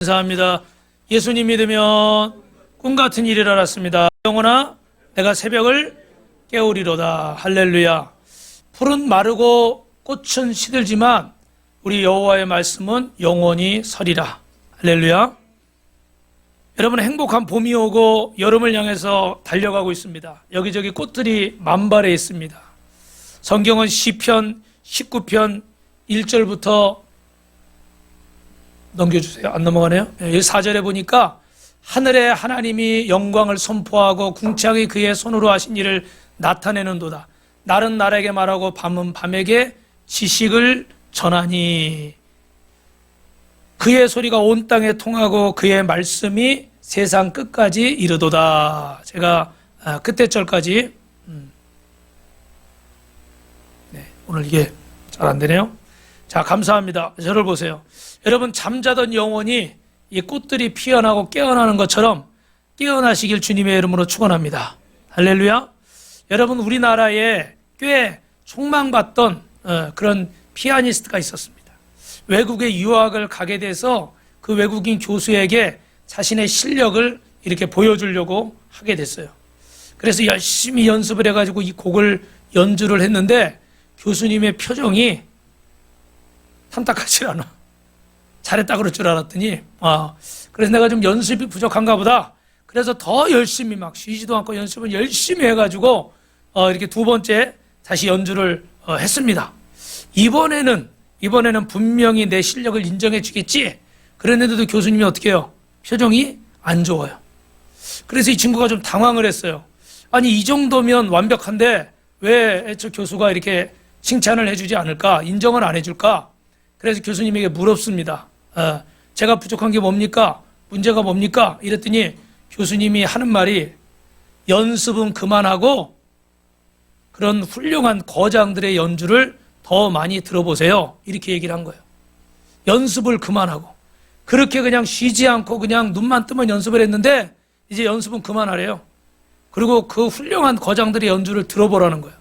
감사합니다. 예수님 믿으면 꿈같은 일을 알았습니다. 영혼아 내가 새벽을 깨우리로다. 할렐루야. 풀은 마르고 꽃은 시들지만 우리 여호와의 말씀은 영원히 서리라. 할렐루야. 여러분, 행복한 봄이 오고 여름을 향해서 달려가고 있습니다. 여기저기 꽃들이 만발해 있습니다. 성경은 시편 19편 1절부터 넘겨주세요. 안 넘어가네요. 여기 4절에 보니까 하늘에 하나님이 영광을 선포하고 궁창이 그의 손으로 하신 일을 나타내는도다. 날은 날에게 말하고 밤은 밤에게 지식을 전하니 그의 소리가 온 땅에 통하고 그의 말씀이 세상 끝까지 이르도다. 제가 끝에 절까지 오늘 이게 잘 안 되네요. 자, 감사합니다. 저를 보세요. 여러분, 잠자던 영혼이 이 꽃들이 피어나고 깨어나는 것처럼 깨어나시길 주님의 이름으로 축원합니다. 할렐루야. 여러분, 우리나라에 꽤 촉망받던 그런 피아니스트가 있었습니다. 외국에 유학을 가게 돼서 그 외국인 교수에게 자신의 실력을 이렇게 보여주려고 하게 됐어요. 그래서 열심히 연습을 해가지고 이 곡을 연주를 했는데 교수님의 표정이 탐탁하지 않아. 잘했다 그럴 줄 알았더니 그래서 내가 좀 연습이 부족한가 보다. 그래서 더 열심히 막 쉬지도 않고 연습을 열심히 해가지고 이렇게 두 번째 다시 연주를 했습니다. 이번에는 분명히 내 실력을 인정해 주겠지. 그랬는데도 교수님이 어떻게 해요? 표정이 안 좋아요. 그래서 이 친구가 좀 당황을 했어요. 아니, 이 정도면 완벽한데 왜 저 교수가 이렇게 칭찬을 해주지 않을까? 인정을 안 해줄까? 그래서 교수님에게 물었습니다. 제가 부족한 게 뭡니까? 문제가 뭡니까? 이랬더니 교수님이 하는 말이 연습은 그만하고 그런 훌륭한 거장들의 연주를 더 많이 들어보세요. 이렇게 얘기를 한 거예요. 연습을 그만하고 그렇게 그냥 쉬지 않고 그냥 눈만 뜨면 연습을 했는데 이제 연습은 그만하래요. 그리고 그 훌륭한 거장들의 연주를 들어보라는 거예요.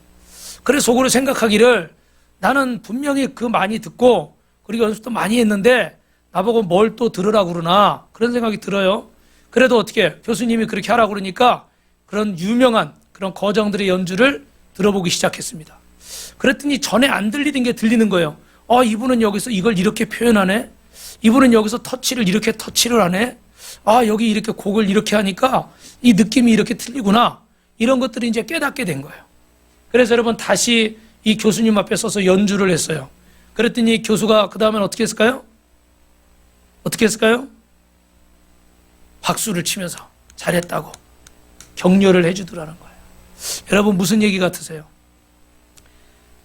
그래서 속으로 생각하기를 나는 분명히 그 많이 듣고 그리고 연습도 많이 했는데 나보고 뭘 또 들으라고 그러나 그런 생각이 들어요. 그래도 어떻게 교수님이 그렇게 하라고 그러니까 그런 유명한 그런 거장들의 연주를 들어보기 시작했습니다. 그랬더니 전에 안 들리던 게 들리는 거예요. 이분은 여기서 이걸 이렇게 표현하네. 이분은 여기서 터치를 이렇게 터치를 하네. 여기 이렇게 곡을 이렇게 하니까 이 느낌이 이렇게 틀리구나. 이런 것들을 이제 깨닫게 된 거예요. 그래서 여러분 다시 이 교수님 앞에 서서 연주를 했어요. 그랬더니 교수가 그 다음엔 어떻게 했을까요? 어떻게 했을까요? 박수를 치면서 잘했다고 격려를 해주더라는 거예요. 여러분, 무슨 얘기 같으세요?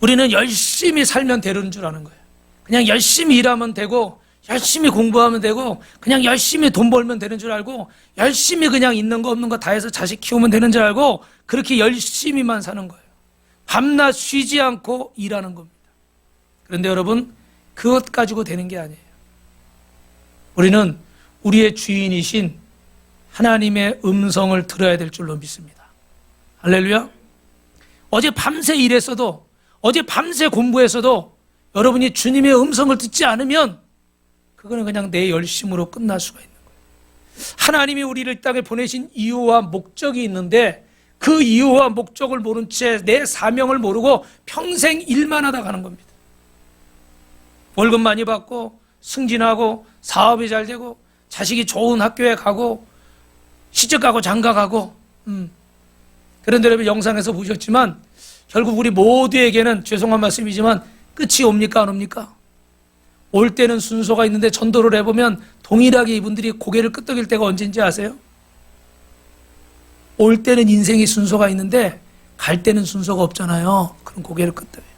우리는 열심히 살면 되는 줄 아는 거예요. 그냥 열심히 일하면 되고 열심히 공부하면 되고 그냥 열심히 돈 벌면 되는 줄 알고 열심히 그냥 있는 거 없는 거 다 해서 자식 키우면 되는 줄 알고 그렇게 열심히만 사는 거예요. 밤낮 쉬지 않고 일하는 겁니다. 그런데 여러분, 그것 가지고 되는 게 아니에요. 우리는 우리의 주인이신 하나님의 음성을 들어야 될 줄로 믿습니다. 할렐루야. 어제 밤새 일했어도 어제 밤새 공부했어도 여러분이 주님의 음성을 듣지 않으면 그거는 그냥 내 열심으로 끝날 수가 있는 거예요. 하나님이 우리를 이 땅에 보내신 이유와 목적이 있는데 그 이유와 목적을 모른 채 내 사명을 모르고 평생 일만 하다 가는 겁니다. 월급 많이 받고 승진하고 사업이 잘 되고 자식이 좋은 학교에 가고 시집 가고 장가 가고 그런데 여러분, 영상에서 보셨지만 결국 우리 모두에게는 죄송한 말씀이지만 끝이 옵니까 안 옵니까? 올 때는 순서가 있는데 전도를 해보면 동일하게 이분들이 고개를 끄덕일 때가 언제인지 아세요? 올 때는 인생이 순서가 있는데 갈 때는 순서가 없잖아요. 그럼 고개를 끄덕여요.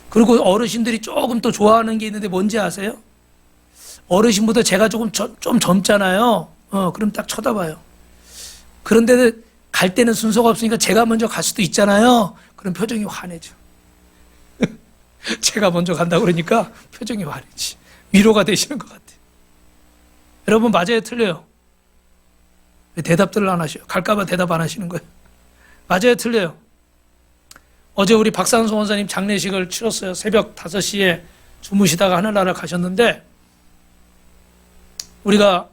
그리고 어르신들이 조금 또 좋아하는 게 있는데 뭔지 아세요? 어르신보다 제가 좀 젊잖아요. 그럼 딱 쳐다봐요. 그런데 갈 때는 순서가 없으니까 제가 먼저 갈 수도 있잖아요. 그럼 표정이 환해져. 제가 먼저 간다고 그러니까 표정이 환해지. 위로가 되시는 것 같아요. 여러분, 맞아요, 틀려요? 왜 대답들을 안 하셔요? 갈까봐 대답 안 하시는 거예요? 맞아요, 틀려요? 어제 우리 박상수 원사님 장례식을 치렀어요. 새벽 5시에 주무시다가 하늘나라 가셨는데 우리가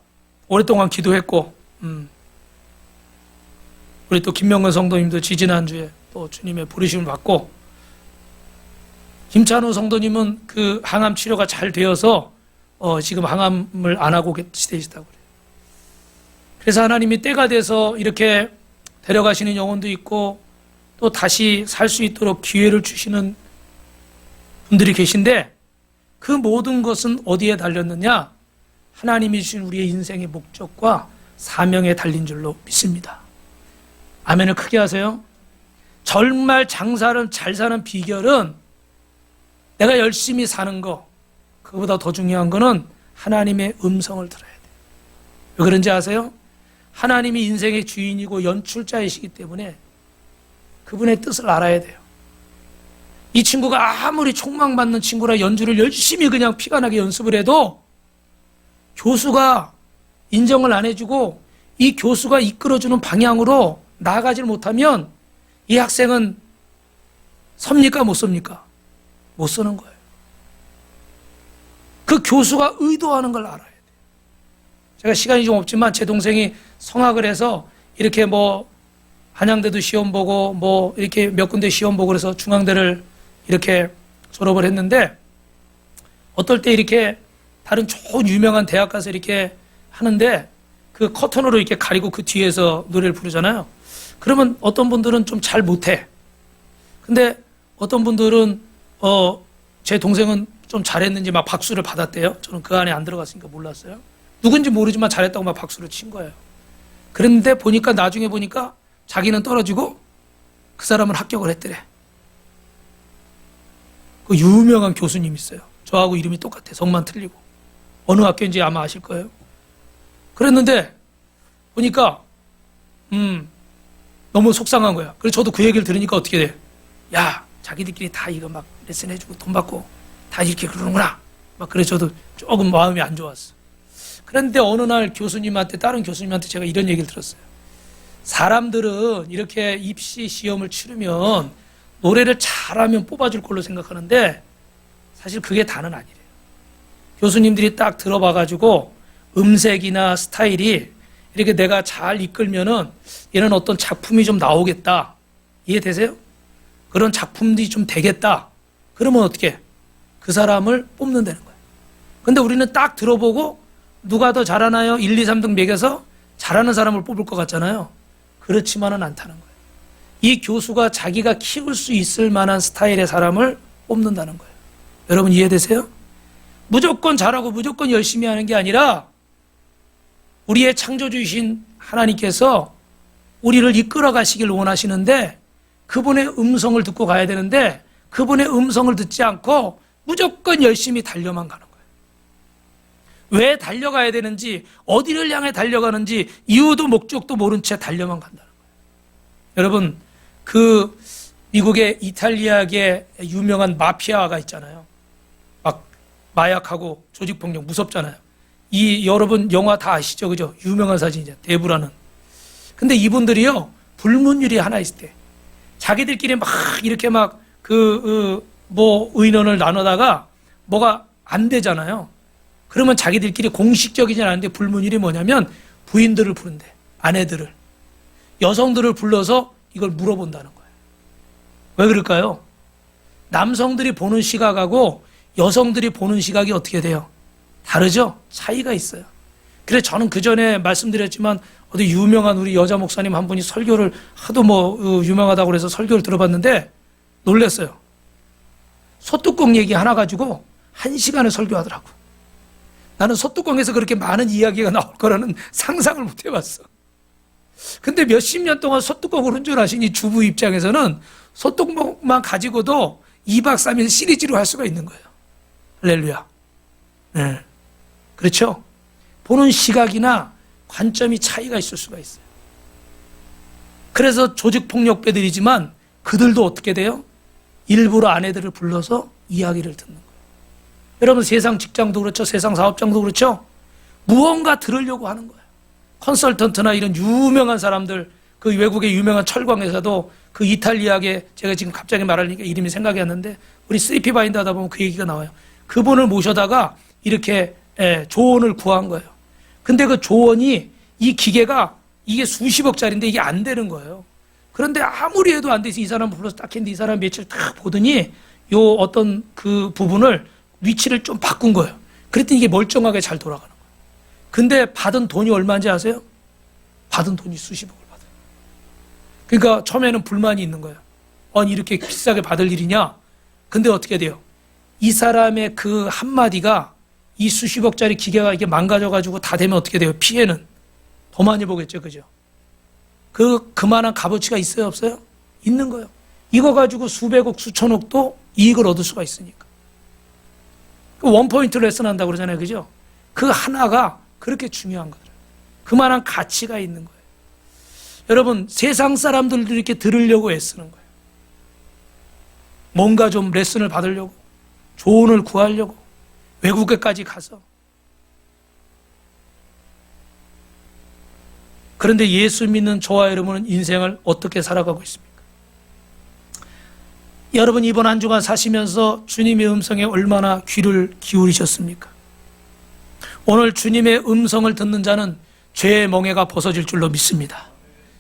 오랫동안 기도했고, 우리 또 김명근 성도님도 지지난주에 또 주님의 부르심을 받고, 김찬호 성도님은 그 항암 치료가 잘 되어서 지금 항암을 안 하고 계시다고 그래요. 그래서 하나님이 때가 돼서 이렇게 데려가시는 영혼도 있고 또 다시 살 수 있도록 기회를 주시는 분들이 계신데, 그 모든 것은 어디에 달렸느냐? 하나님이 주신 우리의 인생의 목적과 사명에 달린 줄로 믿습니다. 아멘을 크게 하세요. 정말 장사를 잘 사는 비결은 내가 열심히 사는 거, 그보다 더 중요한 거는 하나님의 음성을 들어야 돼요. 왜 그런지 아세요? 하나님이 인생의 주인이고 연출자이시기 때문에 그분의 뜻을 알아야 돼요. 이 친구가 아무리 촉망받는 친구라 연주를 열심히 그냥 피가 나게 연습을 해도 교수가 인정을 안 해주고 이 교수가 이끌어주는 방향으로 나아가질 못하면 이 학생은 섭니까 못 섭니까? 못 서는 거예요. 그 교수가 의도하는 걸 알아야 돼요. 제가 시간이 좀 없지만 제 동생이 성악을 해서 이렇게 뭐 한양대도 시험 보고 뭐 이렇게 몇 군데 시험 보고 그래서 중앙대를 이렇게 졸업을 했는데, 어떨 때 이렇게 다른 좋은 유명한 대학 가서 이렇게 하는데 그 커튼으로 이렇게 가리고 그 뒤에서 노래를 부르잖아요. 그러면 어떤 분들은 좀 잘 못해. 근데 어떤 분들은 제 동생은 좀 잘했는지 막 박수를 받았대요. 저는 그 안에 안 들어갔으니까 몰랐어요. 누군지 모르지만 잘했다고 막 박수를 친 거예요. 그런데 보니까 나중에 보니까 자기는 떨어지고 그 사람은 합격을 했더래. 그 유명한 교수님 있어요. 저하고 이름이 똑같아. 성만 틀리고. 어느 학교인지 아마 아실 거예요. 그랬는데 보니까 너무 속상한 거야. 그래서 저도 그 얘기를 들으니까 어떻게 돼? 야, 자기들끼리 다 이거 막 레슨 해주고 돈 받고 다 이렇게 그러는구나. 막 그래서 저도 조금 마음이 안 좋았어. 그런데 어느 날 교수님한테, 다른 교수님한테 제가 이런 얘기를 들었어요. 사람들은 이렇게 입시 시험을 치르면 노래를 잘하면 뽑아줄 걸로 생각하는데 사실 그게 다는 아니래요. 교수님들이 딱 들어봐가지고 음색이나 스타일이 이렇게 내가 잘 이끌면은 얘는 어떤 작품이 좀 나오겠다. 이해되세요? 그런 작품들이 좀 되겠다. 그러면 어떻게? 그 사람을 뽑는다는 거예요. 근데 우리는 딱 들어보고 누가 더 잘하나요? 1, 2, 3등 매겨서 잘하는 사람을 뽑을 것 같잖아요. 그렇지만은 않다는 거예요. 이 교수가 자기가 키울 수 있을 만한 스타일의 사람을 뽑는다는 거예요. 여러분 이해되세요? 무조건 잘하고 무조건 열심히 하는 게 아니라 우리의 창조주이신 하나님께서 우리를 이끌어 가시길 원하시는데 그분의 음성을 듣고 가야 되는데 그분의 음성을 듣지 않고 무조건 열심히 달려만 가는 거예요. 왜 달려가야 되는지, 어디를 향해 달려가는지 이유도 목적도 모른 채 달려만 간다는 거예요. 여러분, 그 미국의 이탈리아계 유명한 마피아가 있잖아요. 막 마약하고 조직폭력 무섭잖아요. 이 여러분 영화 다 아시죠? 그죠? 유명한 사진이죠. 대부라는. 근데 이분들이요, 불문율이 하나 있을 때 자기들끼리 막 이렇게 막 뭐 의논을 나누다가 뭐가 안 되잖아요. 그러면 자기들끼리 공식적이진 않은데 불문율이 뭐냐면 부인들을 부른대. 아내들을. 여성들을 불러서 이걸 물어본다는 거예요. 왜 그럴까요? 남성들이 보는 시각하고 여성들이 보는 시각이 어떻게 돼요? 다르죠? 차이가 있어요. 그래서 저는 그 전에 말씀드렸지만 어디 유명한 우리 여자 목사님 한 분이 설교를 하도 뭐 유명하다고 그래서 설교를 들어봤는데 놀랐어요. 소뚜껑 얘기 하나 가지고 1시간을 설교하더라고. 나는 소뚜껑에서 그렇게 많은 이야기가 나올 거라는 상상을 못 해봤어. 근데 몇십 년 동안 소뚜껑을 운전하신 이 주부 입장에서는 소뚜껑만 가지고도 2박 3일 시리즈로 할 수가 있는 거예요. 할렐루야. 네. 그렇죠? 보는 시각이나 관점이 차이가 있을 수가 있어요. 그래서 조직폭력배들이지만 그들도 어떻게 돼요? 일부러 아내들을 불러서 이야기를 듣는 거예요. 여러분 세상 직장도 그렇죠. 세상 사업장도 그렇죠. 무언가 들으려고 하는 거예요. 컨설턴트나 이런 유명한 사람들, 그 외국의 유명한 철광회사도 그 이탈리아계, 제가 지금 갑자기 말하니까 이름이 생각이 안 나는데 우리 3P 바인드 하다 보면 그 얘기가 나와요. 그분을 모셔다가 이렇게 조언을 구한 거예요. 근데 그 조언이 이 기계가 이게 수십억짜리인데 이게 안 되는 거예요. 그런데 아무리 해도 안 돼서 이 사람 불러서 딱 했는데 이 사람 며칠 딱 보더니 요 어떤 그 부분을 위치를 좀 바꾼 거예요. 그랬더니 이게 멀쩡하게 잘 돌아가는 거예요. 근데 받은 돈이 얼마인지 아세요? 받은 돈이 수십억을 받아요. 그러니까 처음에는 불만이 있는 거예요. 아니 이렇게 비싸게 받을 일이냐? 근데 어떻게 돼요? 이 사람의 그 한마디가 이 수십억짜리 기계가 이게 망가져가지고 다 되면 어떻게 돼요? 피해는 더 많이 보겠죠, 그죠? 그만한 값어치가 있어요, 없어요? 있는 거예요. 이거 가지고 수백억, 수천억도 이익을 얻을 수가 있으니까. 원포인트 레슨 한다고 그러잖아요, 그죠? 그 하나가 그렇게 중요한 거예요. 그만한 가치가 있는 거예요. 여러분, 세상 사람들도 이렇게 들으려고 애쓰는 거예요. 뭔가 좀 레슨을 받으려고, 조언을 구하려고, 외국에까지 가서. 그런데 예수 믿는 저와 여러분은 인생을 어떻게 살아가고 있습니까? 여러분 이번 한 주간 사시면서 주님의 음성에 얼마나 귀를 기울이셨습니까? 오늘 주님의 음성을 듣는 자는 죄의 멍에가 벗어질 줄로 믿습니다.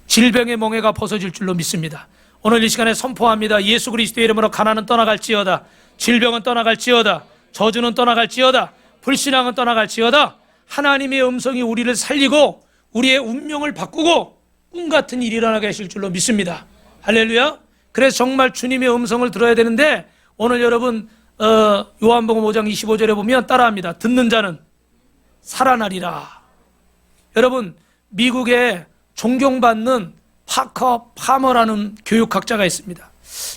질병의 멍에가 벗어질 줄로 믿습니다. 오늘 이 시간에 선포합니다. 예수 그리스도의 이름으로 가난은 떠나갈지어다. 질병은 떠나갈지어다. 저주는 떠나갈지어다. 불신앙은 떠나갈지어다. 하나님의 음성이 우리를 살리고 우리의 운명을 바꾸고 꿈같은 일이 일어나게 하실 줄로 믿습니다. 할렐루야. 그래서 정말 주님의 음성을 들어야 되는데 오늘 여러분 요한복음 5장 25절에 보면 따라합니다. 듣는 자는 살아나리라. 여러분 미국에 존경받는 파커 파머라는 교육학자가 있습니다.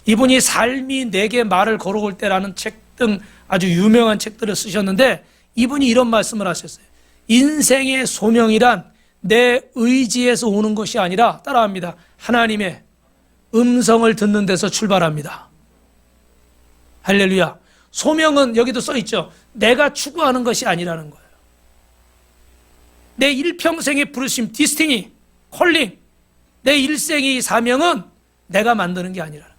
이분이 삶이 내게 말을 걸어올 때라는 책 등 아주 유명한 책들을 쓰셨는데 이분이 이런 말씀을 하셨어요. 인생의 소명이란 내 의지에서 오는 것이 아니라 따라합니다. 하나님의 음성을 듣는 데서 출발합니다. 할렐루야. 소명은 여기도 써 있죠. 내가 추구하는 것이 아니라는 거예요. 내 일평생의 부르심, 디스티니, 콜링, 내 일생의 사명은 내가 만드는 게 아니라는 거예요.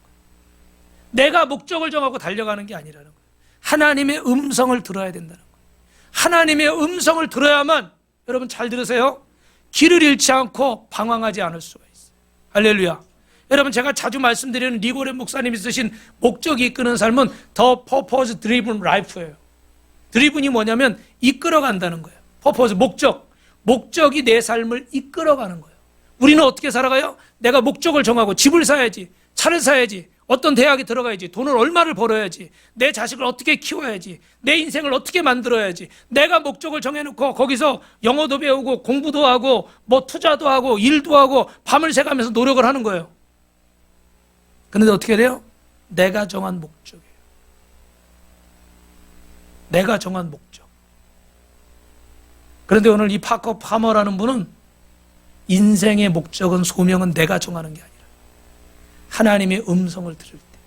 내가 목적을 정하고 달려가는 게 아니라는 거예요. 하나님의 음성을 들어야 된다는 거예요. 하나님의 음성을 들어야만 여러분 잘 들으세요. 길을 잃지 않고 방황하지 않을 수가 있어요. 할렐루야. 여러분 제가 자주 말씀드리는 리고렌 목사님이 쓰신 목적이 이끄는 삶은 The Purpose Driven Life예요. 드리븐이 뭐냐면 이끌어간다는 거예요. Purpose, 목적. 목적이 내 삶을 이끌어가는 거예요. 우리는 어떻게 살아가요? 내가 목적을 정하고 집을 사야지, 차를 사야지, 어떤 대학에 들어가야지, 돈을 얼마를 벌어야지, 내 자식을 어떻게 키워야지, 내 인생을 어떻게 만들어야지, 내가 목적을 정해놓고 거기서 영어도 배우고 공부도 하고 뭐 투자도 하고 일도 하고 밤을 새가면서 노력을 하는 거예요. 그런데 어떻게 돼요? 내가 정한 목적이에요. 내가 정한 목적. 그런데 오늘 이 파커 파머라는 분은 인생의 목적은 소명은 내가 정하는 게 아니라 하나님의 음성을 들을 때.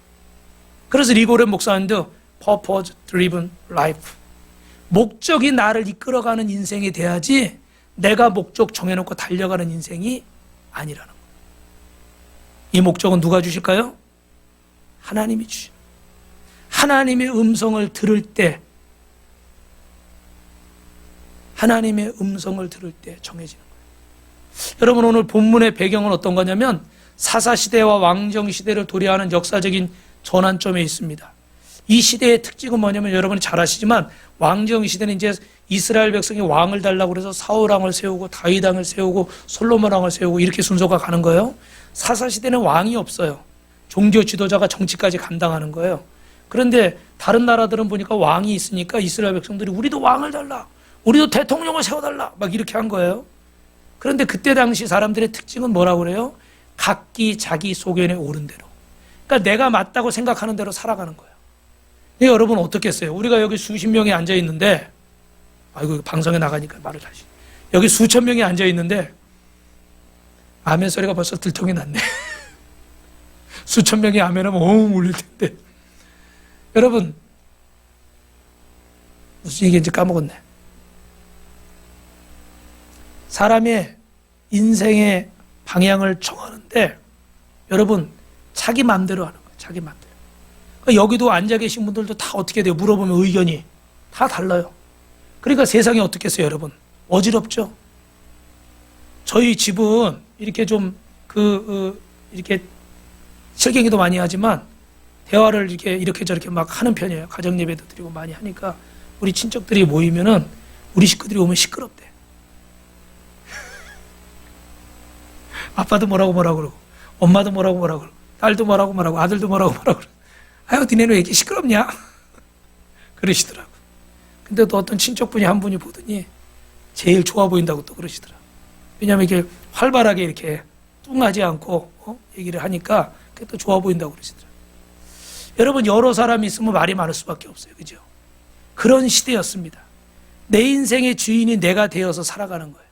그래서 리고렌 목사님도 Purpose Driven Life. 목적이 나를 이끌어가는 인생이 돼야지 내가 목적 정해놓고 달려가는 인생이 아니라는 거예요. 이 목적은 누가 주실까요? 하나님이 주신. 하나님의 음성을 들을 때, 하나님의 음성을 들을 때 정해지는 거예요. 여러분 오늘 본문의 배경은 어떤 거냐면 사사시대와 왕정시대를 도래하는 역사적인 전환점에 있습니다. 이 시대의 특징은 뭐냐면 여러분이 잘 아시지만 왕정시대는 이제 이스라엘 백성이 왕을 달라고 그래서 사울왕을 세우고 다윗왕을 세우고 솔로몬왕을 세우고 이렇게 순서가 가는 거예요. 사사시대는 왕이 없어요. 종교 지도자가 정치까지 감당하는 거예요. 그런데 다른 나라들은 보니까 왕이 있으니까 이스라엘 백성들이 우리도 왕을 달라, 우리도 대통령을 세워달라 막 이렇게 한 거예요. 그런데 그때 당시 사람들의 특징은 뭐라고 그래요? 각기 자기 소견에 옳은 대로. 그러니까 내가 맞다고 생각하는 대로 살아가는 거예요. 여러분 어떻겠어요? 우리가 여기 수십 명이 앉아 있는데, 아이고 방송에 나가니까 말을 다시. 여기 수천 명이 앉아 있는데 아멘 소리가 벌써 들통이 났네. 수천 명이 아멘하면 엉 울릴 텐데. 여러분 무슨 얘기인지 까먹었네. 사람의 인생의 방향을 정하는데 여러분 자기 마음대로 하는 거예요. 자기 마음대로. 그러니까 여기도 앉아 계신 분들도 다 어떻게 돼요? 물어보면 의견이 다 달라요. 그러니까 세상이 어떻겠어요, 여러분? 어지럽죠? 저희 집은 이렇게 좀 이렇게 실갱이도 많이 하지만 대화를 이렇게 저렇게 막 하는 편이에요. 가정 예배도 드리고 많이 하니까 우리 친척들이 모이면은 우리 식구들이 오면 시끄럽대. 아빠도 뭐라고 그러고 엄마도 뭐라고 그러고 딸도 뭐라고 아들도 뭐라고 그러고 아유 니네는 왜 이렇게 시끄럽냐? 그러시더라고. 근데 또 어떤 친척분이 한 분이 보더니 제일 좋아 보인다고 또 그러시더라. 왜냐하면 이게 활발하게 이렇게 뚱하지 않고 얘기를 하니까 그게 또 좋아 보인다고 그러시더라. 여러분 여러 사람이 있으면 말이 많을 수밖에 없어요. 그죠? 그런 시대였습니다. 내 인생의 주인이 내가 되어서 살아가는 거예요.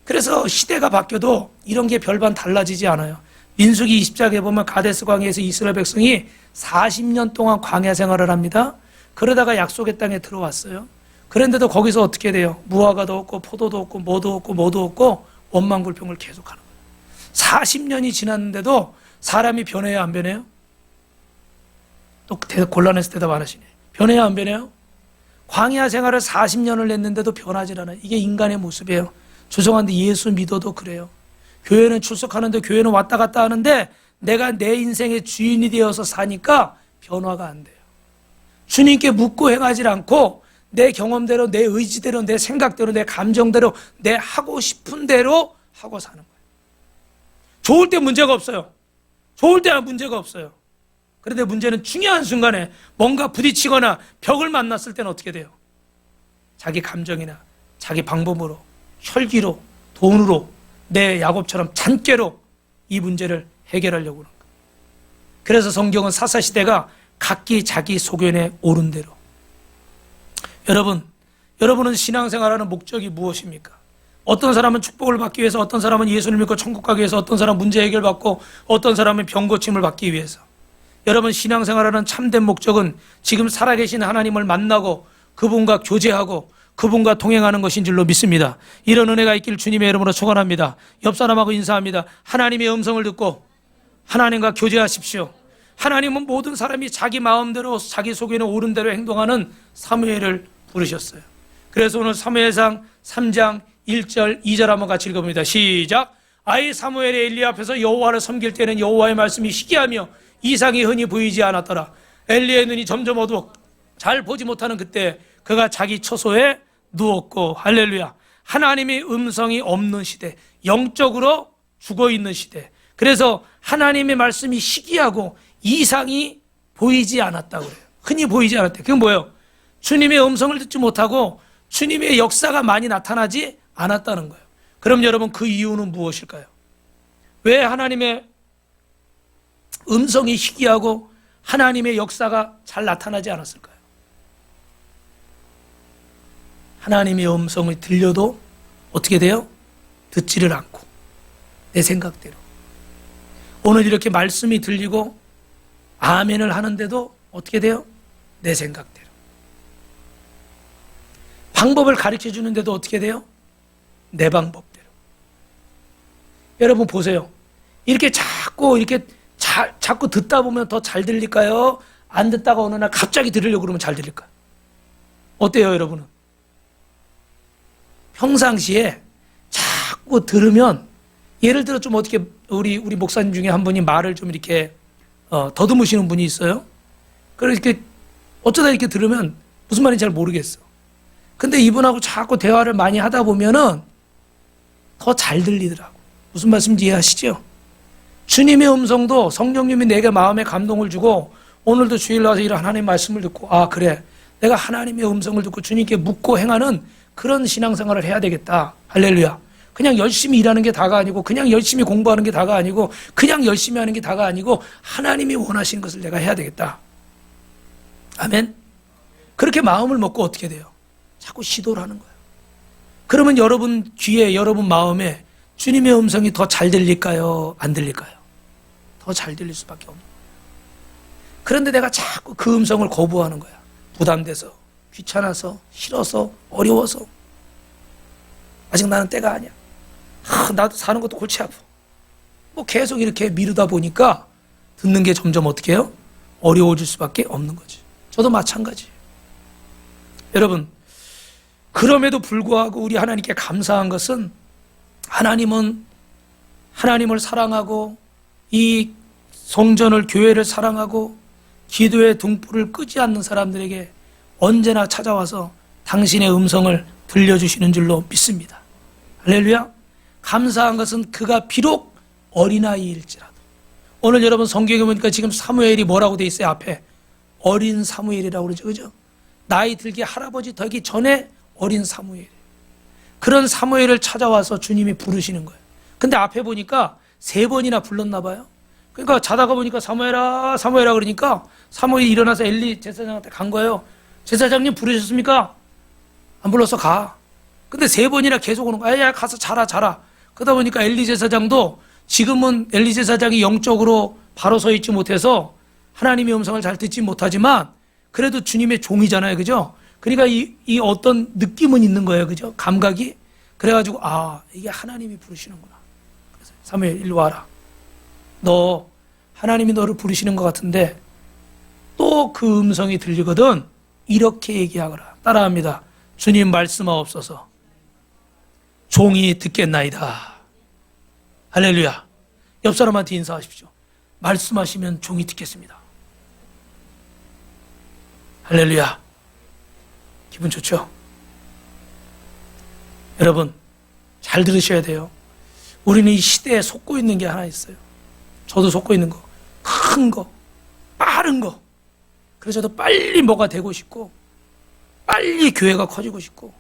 그래서 시대가 바뀌어도 이런 게 별반 달라지지 않아요. 민수기 20장에 보면 가데스 광야에서 이스라엘 백성이 40년 동안 광야 생활을 합니다. 그러다가 약속의 땅에 들어왔어요. 그런데도 거기서 어떻게 돼요? 무화과도 없고 포도도 없고 뭐도 없고 원망불평을 계속하는 거예요. 40년이 지났는데도 사람이 변해야 안 변해요? 또 곤란해서 대답 안 하시네. 변해야 안 변해요? 광야 생활을 40년을 했는데도 변하지 않아요. 이게 인간의 모습이에요. 죄송한데 예수 믿어도 그래요. 교회는 출석하는데 교회는 왔다 갔다 하는데 내가 내 인생의 주인이 되어서 사니까 변화가 안 돼요. 주님께 묻고 행하지 않고 내 경험대로 내 의지대로 내 생각대로 내 감정대로 내 하고 싶은 대로 하고 사는 거예요. 좋을 때 문제가 없어요. 좋을 때는 문제가 없어요. 그런데 문제는 중요한 순간에 뭔가 부딪히거나 벽을 만났을 때는 어떻게 돼요? 자기 감정이나 자기 방법으로 혈기로 돈으로 내 야곱처럼 잔꾀로 이 문제를 해결하려고 하는 거예요. 그래서 성경은 사사시대가 각기 자기 소견에 옳은 대로. 여러분은 신앙생활하는 목적이 무엇입니까? 어떤 사람은 축복을 받기 위해서, 어떤 사람은 예수를 믿고 천국 가기 위해서, 어떤 사람은 문제 해결받고, 어떤 사람은 병 고침을 받기 위해서. 여러분 신앙생활하는 참된 목적은 지금 살아계신 하나님을 만나고 그분과 교제하고 그분과 동행하는 것인 줄로 믿습니다. 이런 은혜가 있길 주님의 이름으로 축원합니다. 옆 사람하고 인사합니다. 하나님의 음성을 듣고 하나님과 교제하십시오. 하나님은 모든 사람이 자기 마음대로 자기 속에는 옳은 대로 행동하는 사무엘을 부르셨어요. 그래서 오늘 사무엘상 3장 1절 2절 한번 같이 읽어봅니다. 시작. 아이 사무엘이 엘리 앞에서 여호와를 섬길 때는 여호와의 말씀이 희귀하며 이상이 흔히 보이지 않았더라. 엘리의 눈이 점점 어두워 잘 보지 못하는 그때 그가 자기 처소에 누웠고. 할렐루야. 하나님의 음성이 없는 시대, 영적으로 죽어있는 시대. 그래서 하나님의 말씀이 희귀하고 이상이 보이지 않았다고 그래요. 흔히 보이지 않았대. 그건 뭐예요? 주님의 음성을 듣지 못하고 주님의 역사가 많이 나타나지 않았다는 거예요. 그럼 여러분 그 이유는 무엇일까요? 왜 하나님의 음성이 희귀하고 하나님의 역사가 잘 나타나지 않았을까요? 하나님의 음성이 들려도 어떻게 돼요? 듣지를 않고 내 생각대로. 오늘 이렇게 말씀이 들리고 아멘을 하는데도 어떻게 돼요? 내 생각대로. 방법을 가르쳐 주는데도 어떻게 돼요? 내 방법대로. 여러분 보세요. 이렇게 자꾸 듣다 보면 더 잘 들릴까요? 안 듣다가 어느 날 갑자기 들으려고 그러면 잘 들릴까요? 어때요, 여러분은? 평상시에 자꾸 들으면, 예를 들어 좀 어떻게 우리 목사님 중에 한 분이 말을 좀 이렇게 더듬으시는 분이 있어요. 그래서 이렇게 어쩌다 이렇게 들으면 무슨 말인지 잘 모르겠어. 근데 이분하고 자꾸 대화를 많이 하다 보면은 더 잘 들리더라고. 무슨 말씀인지 이해하시죠? 주님의 음성도 성령님이 내게 마음에 감동을 주고 오늘도 주일 나와서 이런 하나님의 말씀을 듣고 아 그래 내가 하나님의 음성을 듣고 주님께 묻고 행하는 그런 신앙생활을 해야 되겠다. 할렐루야. 그냥 열심히 일하는 게 다가 아니고 그냥 열심히 공부하는 게 다가 아니고 그냥 열심히 하는 게 다가 아니고 하나님이 원하시는 것을 내가 해야 되겠다. 아멘. 그렇게 마음을 먹고 어떻게 돼요? 자꾸 시도를 하는 거예요. 그러면 여러분 귀에 여러분 마음에 주님의 음성이 더 잘 들릴까요? 안 들릴까요? 더 잘 들릴 수밖에 없는 거예요. 그런데 내가 자꾸 그 음성을 거부하는 거야. 부담돼서, 귀찮아서, 싫어서, 어려워서. 아직 나는 때가 아니야. 나도 사는 것도 골치 아파. 뭐 계속 이렇게 미루다 보니까 듣는 게 점점 어떻게 해요? 어려워질 수밖에 없는 거지. 저도 마찬가지예요. 여러분, 그럼에도 불구하고 우리 하나님께 감사한 것은 하나님은 하나님을 사랑하고 이 성전을 교회를 사랑하고 기도의 등불을 끄지 않는 사람들에게 언제나 찾아와서 당신의 음성을 들려주시는 줄로 믿습니다. 할렐루야. 감사한 것은 그가 비록 어린아이일지라도. 오늘 여러분 성경에 보니까 지금 사무엘이 뭐라고 돼 있어요? 앞에 어린 사무엘이라고 그러죠, 그죠? 나이 들기 할아버지 되기 전에 어린 사무엘. 그런 사무엘을 찾아와서 주님이 부르시는 거예요. 근데 앞에 보니까 3번이나 불렀나 봐요. 그러니까 자다가 보니까 사무엘아 사무엘아 그러니까 사무엘이 일어나서 엘리 제사장한테 간 거예요. 제사장님 부르셨습니까? 안 불러서 가. 근데 3번이나 계속 오는 거야. 야 가서 자라. 그러다 보니까 엘리 제사장도 지금은 엘리 제사장이 영적으로 바로 서 있지 못해서 하나님의 음성을 잘 듣지 못하지만 그래도 주님의 종이잖아요, 그죠? 그러니까 이 어떤 느낌은 있는 거예요, 그죠? 감각이. 그래가지고 이게 하나님이 부르시는구나. 그래서 사무엘 일로 와라. 너 하나님이 너를 부르시는 것 같은데 또 그 음성이 들리거든. 이렇게 얘기하거라. 따라합니다. 주님 말씀하옵소서. 종이 듣겠나이다. 할렐루야. 옆 사람한테 인사하십시오. 말씀하시면 종이 듣겠습니다. 할렐루야. 기분 좋죠? 여러분 잘 들으셔야 돼요. 우리는 이 시대에 속고 있는 게 하나 있어요. 저도 속고 있는 거. 큰 거, 빠른 거. 그래서 저도 빨리 뭐가 되고 싶고 빨리 교회가 커지고 싶고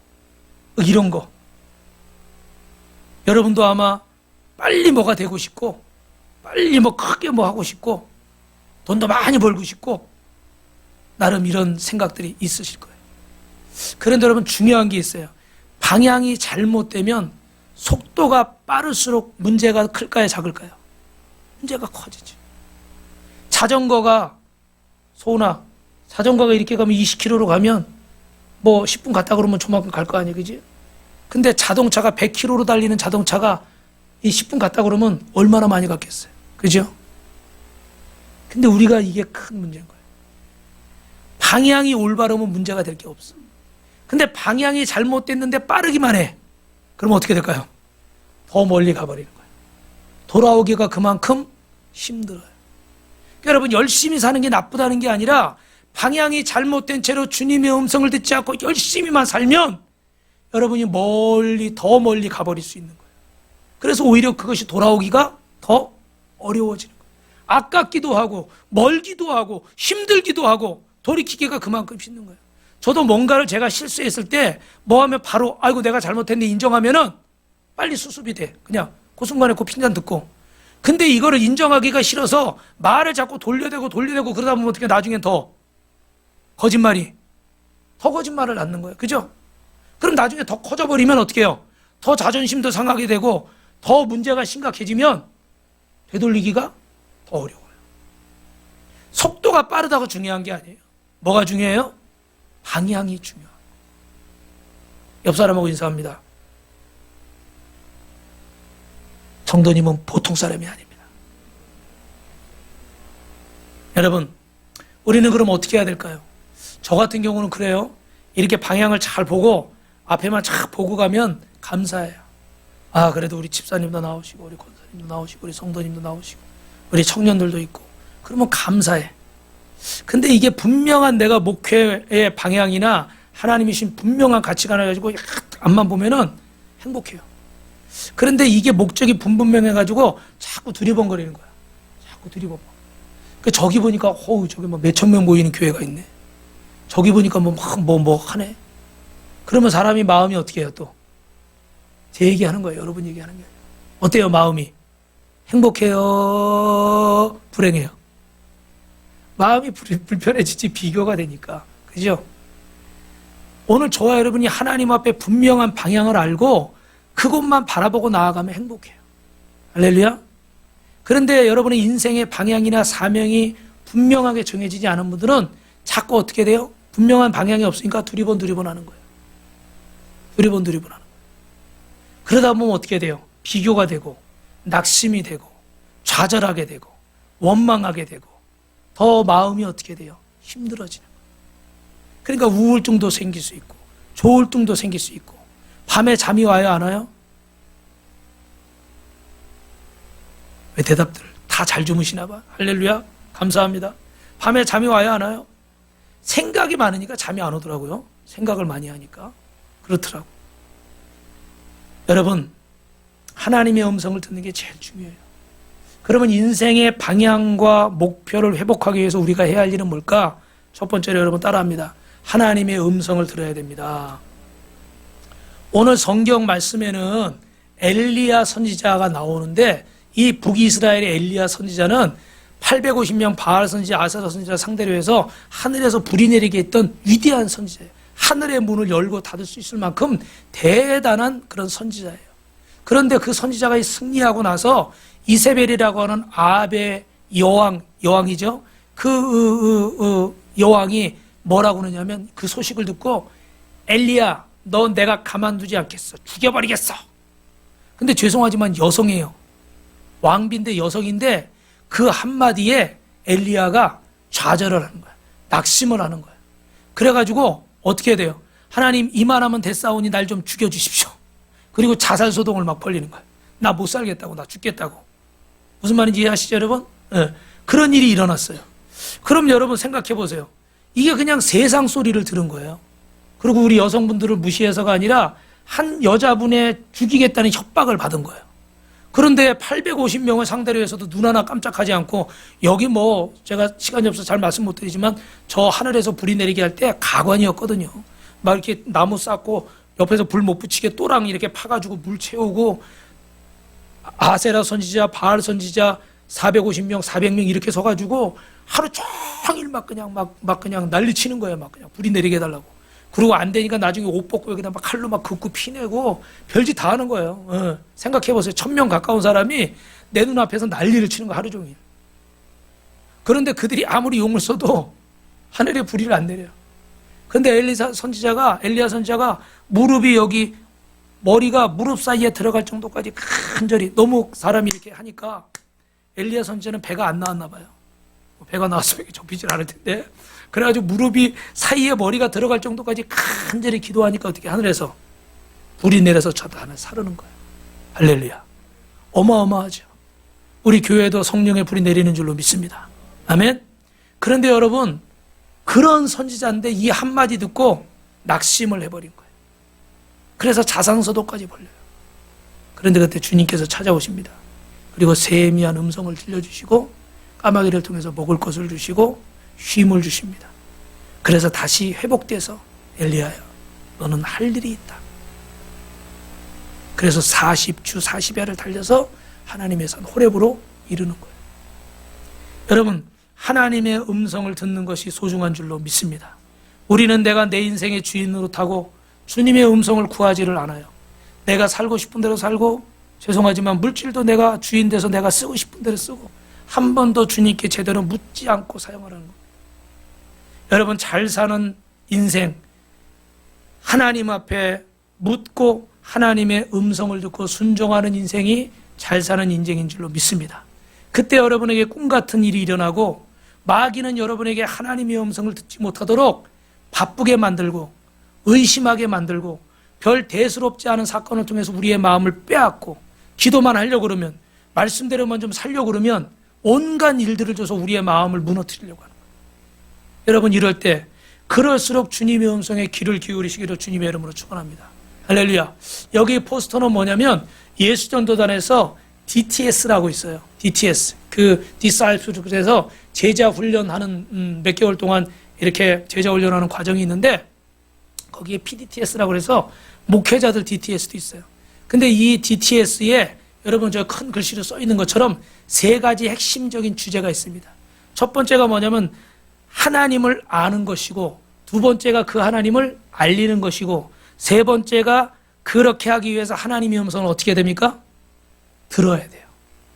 이런 거. 여러분도 아마 빨리 뭐가 되고 싶고 빨리 뭐 크게 뭐 하고 싶고 돈도 많이 벌고 싶고 나름 이런 생각들이 있으실 거예요. 그런데 여러분 중요한 게 있어요. 방향이 잘못되면 속도가 빠를수록 문제가 클까요, 작을까요? 문제가 커지죠. 자전거가 소은아, 자전거가 이렇게 가면 20km로 가면 뭐 10분 갔다 그러면 조만간 갈 거 아니에요, 그지? 근데 자동차가 100km로 달리는 자동차가 이 10분 갔다 그러면 얼마나 많이 갔겠어요, 그죠? 근데 우리가 이게 큰 문제인 거예요. 방향이 올바르면 문제가 될 게 없어. 근데 방향이 잘못됐는데 빠르기만 해. 그러면 어떻게 될까요? 더 멀리 가버리는 거예요. 돌아오기가 그만큼 힘들어요. 그러니까 여러분 열심히 사는 게 나쁘다는 게 아니라 방향이 잘못된 채로 주님의 음성을 듣지 않고 열심히만 살면 여러분이 더 멀리 가버릴 수 있는 거예요. 그래서 오히려 그것이 돌아오기가 더 어려워지는 거예요. 아깝기도 하고 멀기도 하고 힘들기도 하고 돌이키기가 그만큼 힘든 거예요. 저도 뭔가를 제가 실수했을 때 뭐 하면 바로 아이고 내가 잘못했네 인정하면은 빨리 수습이 돼. 그냥 그 순간에 그 핀잔 듣고. 근데 이거를 인정하기가 싫어서 말을 자꾸 돌려대고 그러다 보면 어떻게 나중엔 더 거짓말을 낳는 거예요. 그죠? 그럼 나중에 더 커져버리면 어떻게 해요? 더 자존심도 상하게 되고 더 문제가 심각해지면 되돌리기가 더 어려워요. 속도가 빠르다고 중요한 게 아니에요. 뭐가 중요해요? 방향이 중요해요. 옆 사람하고 인사합니다. 성도님은 보통 사람이 아닙니다. 여러분, 우리는 그럼 어떻게 해야 될까요? 저 같은 경우는 그래요. 이렇게 방향을 잘 보고 앞에만 잘 보고 가면 감사해요. 그래도 우리 집사님도 나오시고 우리 권사님도 나오시고 우리 성도님도 나오시고 우리 청년들도 있고 그러면 감사해. 근데 이게 분명한 내가 목회의 방향이나 하나님이 신 분명한 가치관을 가지고 앞만 보면은 행복해요. 그런데 이게 목적이 분분명해가지고 자꾸 두리번거리는 거야. 자꾸 두리번거. 저기 보니까 저기 뭐 몇천 명 모이는 교회가 있네. 저기 보니까 뭐 하네. 그러면 사람이 마음이 어떻게 해요 또? 제 얘기하는 거예요. 여러분 얘기하는 게. 어때요 마음이? 행복해요? 불행해요? 마음이 불편해지지 비교가 되니까. 그죠? 오늘 저와 여러분이 하나님 앞에 분명한 방향을 알고 그것만 바라보고 나아가면 행복해요. 할렐루야. 그런데 여러분의 인생의 방향이나 사명이 분명하게 정해지지 않은 분들은 자꾸 어떻게 돼요? 분명한 방향이 없으니까 두리번 하는 거예요. 두리번 하는 거예요. 그러다 보면 어떻게 돼요? 비교가 되고 낙심이 되고 좌절하게 되고 원망하게 되고 더 마음이 어떻게 돼요? 힘들어지는 거예요. 그러니까 우울증도 생길 수 있고 조울증도 생길 수 있고, 밤에 잠이 와요, 안 와요? 왜 대답들을 다 잘 주무시나 봐. 할렐루야. 감사합니다. 밤에 잠이 와요, 안 와요? 생각이 많으니까 잠이 안 오더라고요. 생각을 많이 하니까. 그렇더라고. 여러분, 하나님의 음성을 듣는 게 제일 중요해요. 그러면 인생의 방향과 목표를 회복하기 위해서 우리가 해야 할 일은 뭘까? 첫 번째로 여러분 따라합니다. 하나님의 음성을 들어야 됩니다. 오늘 성경 말씀에는 엘리야 선지자가 나오는데, 이 북이스라엘의 엘리야 선지자는 850명 바알 선지자, 아사라 선지자 상대로 해서 하늘에서 불이 내리게 했던 위대한 선지자예요. 하늘의 문을 열고 닫을 수 있을 만큼 대단한 그런 선지자예요. 그런데 그 선지자가 승리하고 나서 이세벨이라고 하는 아합의 여왕이죠. 그 여왕이 뭐라고 그러냐면, 그 소식을 듣고 엘리야, 너 내가 가만두지 않겠어. 죽여버리겠어. 근데 죄송하지만 여성이에요. 왕비인데 여성인데 그 한마디에 엘리야가 좌절을 하는 거야. 낙심을 하는 거야. 그래가지고 어떻게 돼요? 하나님, 이만하면 됐사오니 날 좀 죽여주십시오. 그리고 자살소동을 막 벌리는 거야. 나 못 살겠다고, 나 죽겠다고. 무슨 말인지 이해하시죠, 여러분? 네. 그런 일이 일어났어요. 그럼 여러분 생각해 보세요. 이게 그냥 세상 소리를 들은 거예요. 그리고 우리 여성분들을 무시해서가 아니라 한 여자분의 죽이겠다는 협박을 받은 거예요. 그런데 850명을 상대로 해서도 눈 하나 깜짝하지 않고, 여기 뭐 제가 시간이 없어서 잘 말씀 못 드리지만 저 하늘에서 불이 내리게 할 때 가관이었거든요. 막 이렇게 나무 쌓고 옆에서 불 못 붙이게 또랑 이렇게 파가지고 물 채우고, 아세라 선지자, 바알 선지자 450명, 400명 이렇게 서가지고 하루 종일 막 그냥 난리 치는 거예요. 막 그냥 불이 내리게 해달라고. 그리고 안 되니까 나중에 옷 벗고 여기다 막 칼로 막 긋고 피내고 별짓 다 하는 거예요. 생각해보세요. 1000명 가까운 사람이 내 눈앞에서 난리를 치는 거 하루 종일. 그런데 그들이 아무리 용을 써도 하늘에 불이 안 내려요. 그런데 엘리야 선지자가 무릎이 여기, 머리가 무릎 사이에 들어갈 정도까지 간절히, 너무 사람이 이렇게 하니까 엘리야 선지자는 배가 안 나왔나 봐요. 배가 나왔으면 이게 접히질 않을 텐데. 그래가지고 무릎이 사이에 머리가 들어갈 정도까지 간절히 기도하니까 어떻게 하늘에서 불이 내려서 저 하늘 사르는 거예요. 할렐루야. 어마어마하죠. 우리 교회도 성령의 불이 내리는 줄로 믿습니다. 아멘. 그런데 여러분, 그런 선지자인데 이 한마디 듣고 낙심을 해버린 거예요. 그래서 자상서도까지 벌려요. 그런데 그때 주님께서 찾아오십니다. 그리고 세미한 음성을 들려주시고 까마귀를 통해서 먹을 것을 주시고 쉼을 주십니다. 그래서 다시 회복돼서 엘리야야, 너는 할 일이 있다. 그래서 40주 40야를 달려서 하나님의 산 호렙으로 이르는 거예요. 여러분, 하나님의 음성을 듣는 것이 소중한 줄로 믿습니다. 우리는 내가 내 인생의 주인 노릇하고 주님의 음성을 구하지를 않아요. 내가 살고 싶은 대로 살고, 죄송하지만 물질도 내가 주인 돼서 내가 쓰고 싶은 대로 쓰고, 한 번도 주님께 제대로 묻지 않고 사용하라는 겁니다. 여러분, 잘 사는 인생, 하나님 앞에 묻고 하나님의 음성을 듣고 순종하는 인생이 잘 사는 인생인 줄로 믿습니다. 그때 여러분에게 꿈 같은 일이 일어나고, 마귀는 여러분에게 하나님의 음성을 듣지 못하도록 바쁘게 만들고 의심하게 만들고 별 대수롭지 않은 사건을 통해서 우리의 마음을 빼앗고, 기도만 하려고 그러면, 말씀대로만 좀 살려고 그러면 온갖 일들을 줘서 우리의 마음을 무너뜨리려고 하는 거예요. 여러분, 이럴 때 그럴수록 주님의 음성에 귀를 기울이시기를 주님의 이름으로 축원합니다. 할렐루야. 여기 포스터는 뭐냐면 예수전도단에서 DTS라고 있어요. DTS, 그 디사이플스에서 제자 훈련하는 몇 개월 동안 이렇게 제자 훈련하는 과정이 있는데, 거기에 PDTS라고 해서 목회자들 DTS도 있어요. 근데 이 DTS에 여러분 저 큰 글씨로 써 있는 것처럼 세 가지 핵심적인 주제가 있습니다. 첫 번째가 뭐냐면 하나님을 아는 것이고, 두 번째가 그 하나님을 알리는 것이고, 세 번째가 그렇게 하기 위해서 하나님의 음성을 어떻게 해야 됩니까? 들어야 돼요.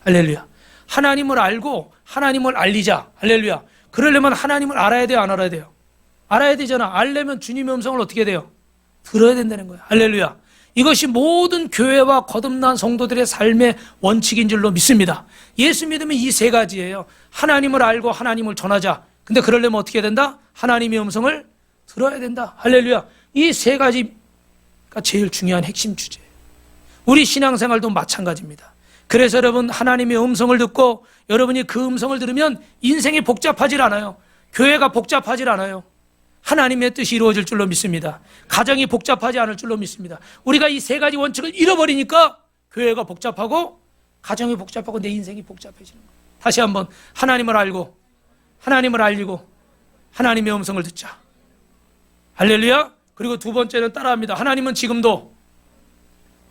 할렐루야. 하나님을 알고 하나님을 알리자. 할렐루야. 그러려면 하나님을 알아야 돼요, 안 알아야 돼요? 알아야 되잖아. 알려면 주님의 음성을 어떻게 해야 돼요? 들어야 된다는 거예요. 할렐루야. 이것이 모든 교회와 거듭난 성도들의 삶의 원칙인 줄로 믿습니다. 예수 믿으면 이 세 가지예요. 하나님을 알고 하나님을 전하자. 근데 그러려면 어떻게 해야 된다? 하나님의 음성을 들어야 된다. 할렐루야. 이 세 가지가 제일 중요한 핵심 주제예요. 우리 신앙생활도 마찬가지입니다. 그래서 여러분 하나님의 음성을 듣고 여러분이 그 음성을 들으면 인생이 복잡하질 않아요. 교회가 복잡하질 않아요. 하나님의 뜻이 이루어질 줄로 믿습니다. 가정이 복잡하지 않을 줄로 믿습니다. 우리가 이 세 가지 원칙을 잃어버리니까 교회가 복잡하고 가정이 복잡하고 내 인생이 복잡해지는 거예요. 다시 한번 하나님을 알고 하나님을 알리고 하나님의 음성을 듣자. 할렐루야. 그리고 두 번째는 따라합니다. 하나님은 지금도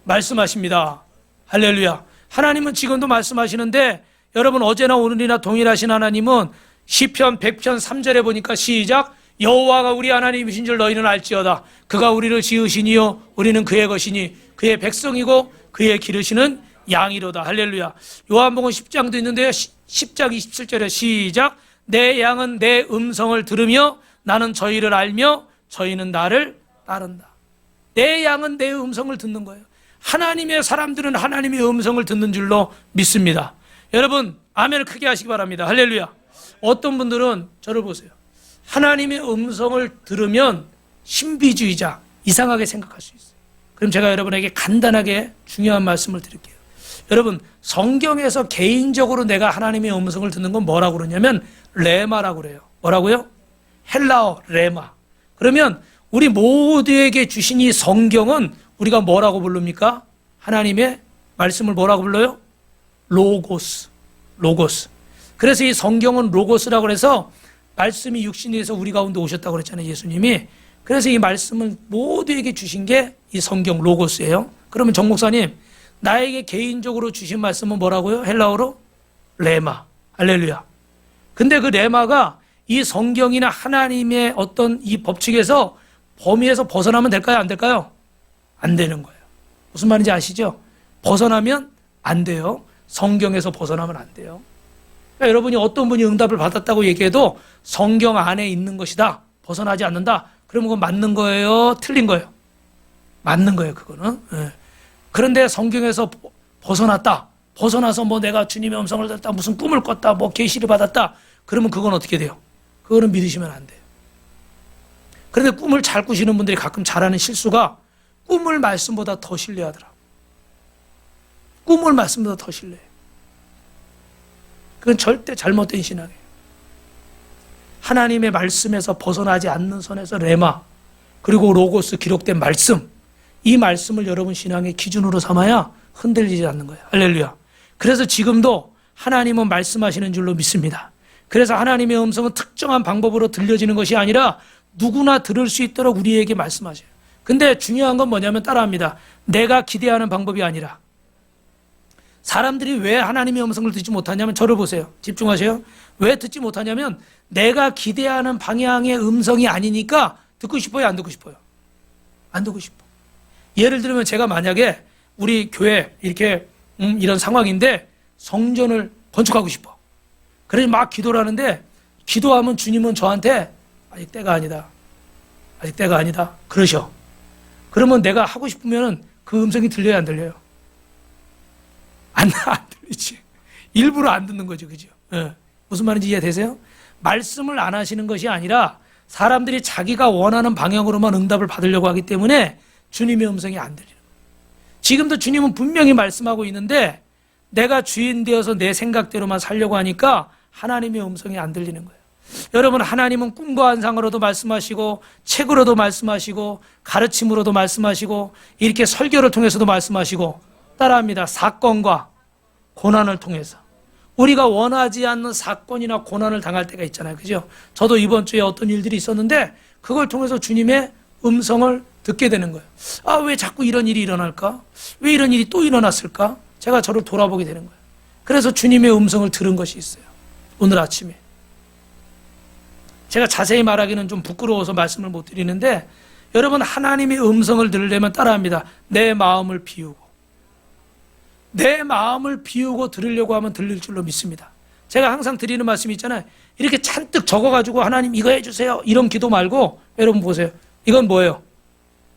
말씀하십니다. 할렐루야. 하나님은 지금도 말씀하시는데 여러분 어제나 오늘이나 동일하신 하나님은 시편 100편 3절에 보니까 시작, 여호와가 우리 하나님이신 줄 너희는 알지어다. 그가 우리를 지으시니요 우리는 그의 것이니 그의 백성이고 그의 기르시는 양이로다. 할렐루야. 요한복음 10장도 있는데요. 10장 27절에 시작, 내 양은 내 음성을 들으며 나는 저희를 알며 저희는 나를 따른다. 내 양은 내 음성을 듣는 거예요. 하나님의 사람들은 하나님의 음성을 듣는 줄로 믿습니다. 여러분 아멘을 크게 하시기 바랍니다. 할렐루야. 어떤 분들은 저를 보세요. 하나님의 음성을 들으면 신비주의자, 이상하게 생각할 수 있어요. 그럼 제가 여러분에게 간단하게 중요한 말씀을 드릴게요. 여러분 성경에서 개인적으로 내가 하나님의 음성을 듣는 건 뭐라고 그러냐면 레마라고 그래요. 뭐라고요? 헬라어 레마. 그러면 우리 모두에게 주신 이 성경은 우리가 뭐라고 부릅니까? 하나님의 말씀을 뭐라고 불러요? 로고스. 로고스. 그래서 이 성경은 로고스라고 해서 말씀이 육신이 돼서 우리 가운데 오셨다고 그랬잖아요, 예수님이. 그래서 이 말씀을 모두에게 주신 게 이 성경 로고스예요. 그러면 정 목사님, 나에게 개인적으로 주신 말씀은 뭐라고요? 헬라어로 레마. 할렐루야. 근데 그 레마가 이 성경이나 하나님의 어떤 이 법칙에서 범위에서 벗어나면 될까요? 안 될까요? 안 되는 거예요. 무슨 말인지 아시죠? 벗어나면 안 돼요. 성경에서 벗어나면 안 돼요. 그러니까 여러분이 어떤 분이 응답을 받았다고 얘기해도 성경 안에 있는 것이다. 벗어나지 않는다. 그러면 그건 맞는 거예요? 틀린 거예요? 맞는 거예요, 그거는. 네. 그런데 성경에서 벗어났다. 벗어나서 뭐 내가 주님의 음성을 듣다, 무슨 꿈을 꿨다, 뭐 계시를 받았다. 그러면 그건 어떻게 돼요? 그거는 믿으시면 안 돼요. 그런데 꿈을 잘 꾸시는 분들이 가끔 잘하는 실수가 꿈을 말씀보다 더 신뢰하더라고요. 꿈을 말씀보다 더 신뢰해요. 그건 절대 잘못된 신앙이에요. 하나님의 말씀에서 벗어나지 않는 선에서 레마, 그리고 로고스 기록된 말씀, 이 말씀을 여러분 신앙의 기준으로 삼아야 흔들리지 않는 거예요. 할렐루야. 그래서 지금도 하나님은 말씀하시는 줄로 믿습니다. 그래서 하나님의 음성은 특정한 방법으로 들려지는 것이 아니라 누구나 들을 수 있도록 우리에게 말씀하셔요. 근데 중요한 건 뭐냐면 따라합니다. 내가 기대하는 방법이 아니라, 사람들이 왜 하나님의 음성을 듣지 못하냐면, 저를 보세요. 집중하세요. 왜 듣지 못하냐면 내가 기대하는 방향의 음성이 아니니까 듣고 싶어요, 안 듣고 싶어요? 안 듣고 싶어. 예를 들면 제가 만약에 우리 교회 이렇게 이런 상황인데 성전을 건축하고 싶어. 그래서 막 기도를 하는데, 기도하면 주님은 저한테 아직 때가 아니다. 아직 때가 아니다. 그러셔. 그러면 내가 하고 싶으면 그 음성이 들려요, 안 들려요? 안 들리지. 일부러 안 듣는 거죠. 그죠? 예. 무슨 말인지 이해되세요? 말씀을 안 하시는 것이 아니라 사람들이 자기가 원하는 방향으로만 응답을 받으려고 하기 때문에 주님의 음성이 안 들리는 거예요. 지금도 주님은 분명히 말씀하고 있는데 내가 주인 되어서 내 생각대로만 살려고 하니까 하나님의 음성이 안 들리는 거예요. 여러분, 하나님은 꿈과 환상으로도 말씀하시고 책으로도 말씀하시고 가르침으로도 말씀하시고 이렇게 설교를 통해서도 말씀하시고, 따라합니다. 사건과 고난을 통해서 우리가 원하지 않는 사건이나 고난을 당할 때가 있잖아요. 그죠? 저도 이번 주에 어떤 일들이 있었는데 그걸 통해서 주님의 음성을 듣게 되는 거예요. 아, 왜 자꾸 이런 일이 일어날까? 왜 이런 일이 또 일어났을까? 제가 저를 돌아보게 되는 거예요. 그래서 주님의 음성을 들은 것이 있어요. 오늘 아침에. 제가 자세히 말하기는 좀 부끄러워서 말씀을 못 드리는데, 여러분 하나님의 음성을 들으려면 따라합니다. 내 마음을 비우고, 내 마음을 비우고 들으려고 하면 들릴 줄로 믿습니다. 제가 항상 드리는 말씀이 있잖아요. 이렇게 잔뜩 적어가지고 하나님 이거 해주세요, 이런 기도 말고, 여러분 보세요. 이건 뭐예요?